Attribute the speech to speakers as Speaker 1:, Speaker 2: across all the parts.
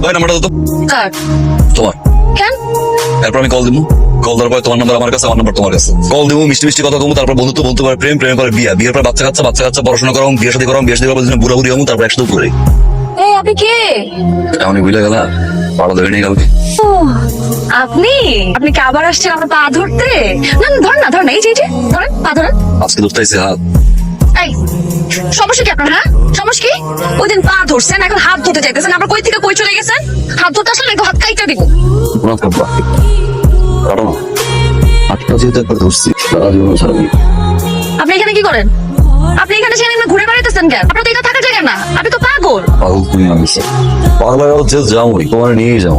Speaker 1: ভাই নাম্বারটা দাও তো।
Speaker 2: কার?
Speaker 1: তোমার।
Speaker 2: কেন?
Speaker 1: তারপর আমি কল দিব, কল দেওয়ার পর তোমার নাম্বার আমার কাছে, আমার নাম্বার তোমার কাছে। কল দিব, মিষ্টি মিষ্টি কথা কমু, তারপর বন্ধুত্ব, বন্ধুত্ব পরে প্রেম, প্রেমের পরে বিয়া, বিয়ের পর বাচ্চা কাচ্চা, বাচ্চা কাচ্চা পড়াশোনা করাম, বিয়ে শাদী করাম, বিয়ে শাদী করার জন্য বুড়া বুড়ি হমু, তারপর একসাথে ঘুরে।
Speaker 2: এই আপনি কে?
Speaker 1: এমনই বুঝলে গেলা, পাড়া দেবে নেই কালকে।
Speaker 2: ও, আপনি আপনি কি আবার আসছেন আমার পা ধরতে? না না, ধর না, ধর না, এই যে ধরেন, পা ধরেন।
Speaker 1: আজকে ধরতেছে হাত।
Speaker 2: এই সমস্যা কি আপনার? হ্যাঁ সমস্যা কি? ওই দিন পা ধরছেন, এখন হাত ধরতে চাইতেছেন, আবার কই থেকে কই চলে গেছেন? হাত ধরতে আসলে একটু হাত কাইটা দিব।
Speaker 1: গুনাহ করবা কারণ হাতটা যেহেতু একবার ধরছি, সারা জীবন ছাড়বি।
Speaker 2: আপনি এখানে কি করেন? আপনি এখানে সেখানে ঘুরে বেড়াইতেছেন কেন? আপনার তো এটা থাকার জায়গা না, আপনি তো পাগল।
Speaker 1: পাগল তুমি আমি পাগল হচ্ছে, যাওই তোমার নিয়েই যাও।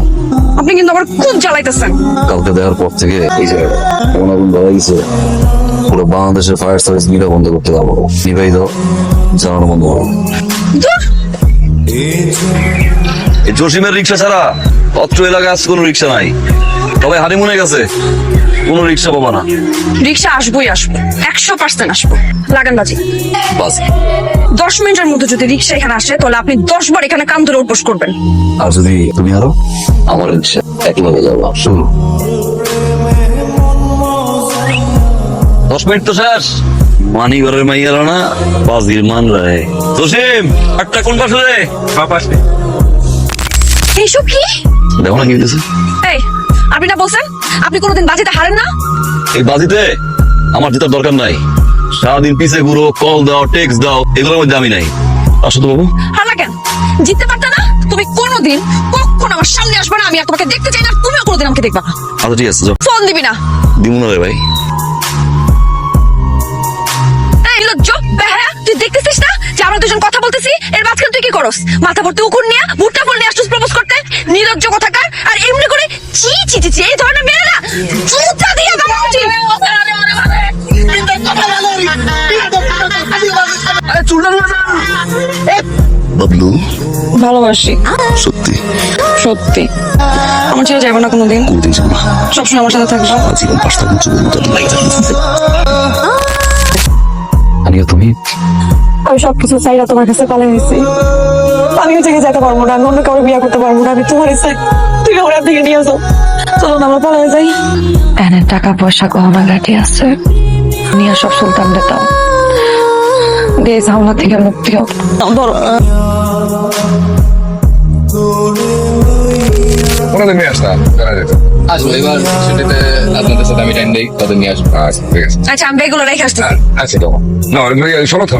Speaker 2: আপনি কিন্তু আবার খুব জ্বালাইতেছেন।
Speaker 1: কালকে দেখার পর থেকে এই জায়গাটা এমন আগুন ধরা গেছে, পুরো বাংলাদেশের ফায়ার সার্ভিস মিলে বন্ধ করতে পারবো। নিভাই দাও, জ্বালানো বন্ধ করো।
Speaker 2: ধুর,
Speaker 1: এই জসিমের রিক্সা ছাড়া অত্র এলাকায় আজ কোনো রিক্সা নাই, তবে হানিমুনে গেছে, কোনো রিক্সা পাবা না।
Speaker 2: রিক্সা আসবোই আসবো, 100% আসবো। লাগান বাজি।
Speaker 1: বাস
Speaker 2: 10 মিনিটের মধ্যে যদি রিক্সা এখানে আসে, তাহলে আপনি 10 বার এখানে কান ধরে উঠবোস করবেন।
Speaker 1: আর যদি তুমি আরো আমার রিক্সা একইভাবে যাবো। শুনো 10 মিনিট তো শেষ, মানি ঘরের মাইয়ারা না বাজির মান রে। জসিম একটা কোন পাশে রে?
Speaker 2: এইসব কি?
Speaker 1: দেখো না কি হইতেছে।
Speaker 2: এই আপনি না বলছেন আপনি কোনোদিন বাজিতে হারেন না?
Speaker 1: এই বাজিতে আমার জেতার দরকার নাই, সারাদিন পিছে ঘুরো, কল দাও, টেক্সট দাও, এগুলোর মধ্যে আমি নাই। আসো তো বাবু।
Speaker 2: হারলা কেন? জিততে পারতে না? তুমি কোনোদিন কখনো আমার সামনে আসবে না, আমি আর তোমাকে দেখতে চাই না, তুমিও কোনোদিন আমাকে দেখবা না।
Speaker 1: আচ্ছা ঠিক আছে, যাও।
Speaker 2: ফোন দিবি না।
Speaker 1: দিমু না রে ভাই।
Speaker 2: এই লজ্জ বেহায়া, তুই দেখতেছিস না যে আমরা দুজন কথা বলতেছি, এর মাঝখানে তুই কি করস? মাথা ভর্তি উকুন নিয়ে ভুট্টা ফুল নিয়ে আসছিস প্রপোজ করতে, নির্লজ্জ কোথাকার। আর এমনি করে চি চি চি চি, এই ধরনের মেয়েরা জুতা দিয়ে দাও উচিত।
Speaker 1: বাবলু
Speaker 2: ভালোবাসি,
Speaker 1: সত্যি
Speaker 2: সত্যি। আমার ছেড়ে যাবো না কোনোদিন,
Speaker 1: কোনদিন যাবো না,
Speaker 2: সবসময় আমার সাথে থাকবো।
Speaker 1: জীবন পাঁচটা চুলের মতো লাগে থাকবে। আনিয়া তুমি
Speaker 2: আমি সবকিছু চাইরা তোমার কাছে পালাই হয়েছি। আমি ওই জায়গায় যেতে পারবো না, আমি অন্য কাউকে বিয়ে করতে পারবো না, আমি তোমার ইচ্ছা তুই আমার থেকে নিয়ে যাও। চলো না আমরা পালাই যাই। এনে টাকা পয়সা গহনা গাঠি আছে, নিয়ে সব সুলতানদের দাও, দিয়ে ঝামেলা থেকে মুক্তি হোক। ধরো
Speaker 3: ওনাদের নিয়ে আসতাম, জানা যেত।
Speaker 4: আসবো এবার ছুটিতে আপনাদের সাথে আমি টাইম দেই, তাদের নিয়ে আসবো।
Speaker 3: আচ্ছা ঠিক আছে।
Speaker 2: আচ্ছা, আমি এগুলো রেখে আসছি।
Speaker 3: আচ্ছা তো না শোনো তো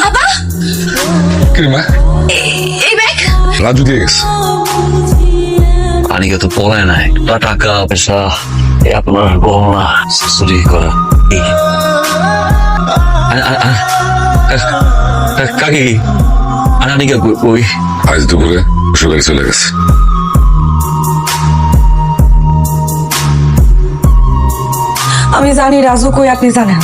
Speaker 2: আবা,
Speaker 3: কি মা,
Speaker 2: এই ব্যাগ
Speaker 3: রাজু দিয়ে গেছে।
Speaker 1: আনিকা তো পড়ায় নাই, টাকা পয়সা আপনার গহনা চুরি করা। কাকি আনিকা কই?
Speaker 3: আজ দুপুরে শ্বশুর চলে গেছে।
Speaker 2: আমি জানি রাজু কই, আপনি জানেন।